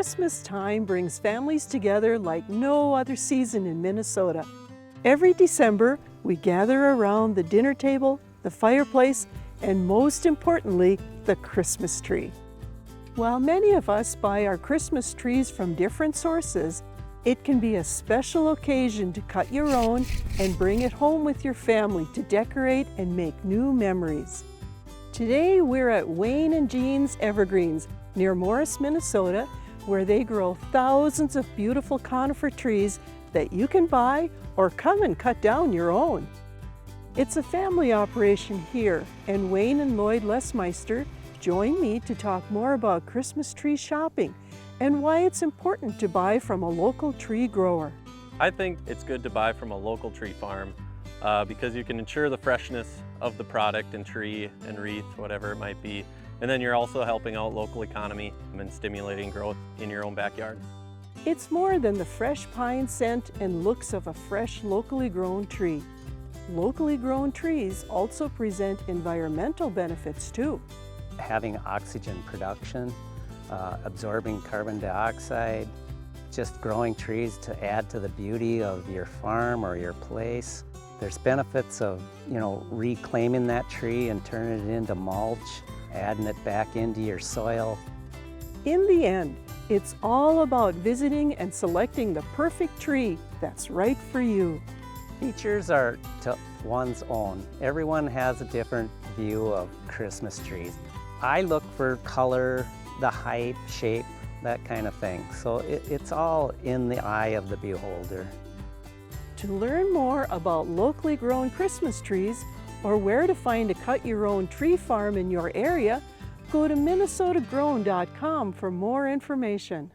Christmas time brings families together like no other season in Minnesota. Every December, we gather around the dinner table, the fireplace, and most importantly, the Christmas tree. While many of us buy our Christmas trees from different sources, it can be a special occasion to cut your own and bring it home with your family to decorate and make new memories. Today, we're at Wayne and Jean's Evergreens near Morris, Minnesota, where they grow thousands of beautiful conifer trees that you can buy or come and cut down your own. It's a family operation here, and Wayne and Lloyd Lesmeister join me to talk more about Christmas tree shopping and why it's important to buy from a local tree grower. I think it's good to buy from a local tree farm because you can ensure the freshness of the product and tree and wreath, whatever it might be. And then you're also helping out local economy and stimulating growth in your own backyard. It's more than the fresh pine scent and looks of a fresh, locally grown tree. Locally grown trees also present environmental benefits too. Having oxygen production, absorbing carbon dioxide, just growing trees to add to the beauty of your farm or your place. There's benefits of, reclaiming that tree and turning it into mulch, adding it back into your soil. In the end, it's all about visiting and selecting the perfect tree that's right for you. Features are to one's own. Everyone has a different view of Christmas trees. I look for color, the height, shape, that kind of thing. So it's all in the eye of the beholder. To learn more about locally grown Christmas trees or where to find a cut-your-own tree farm in your area, go to minnesotagrown.com for more information.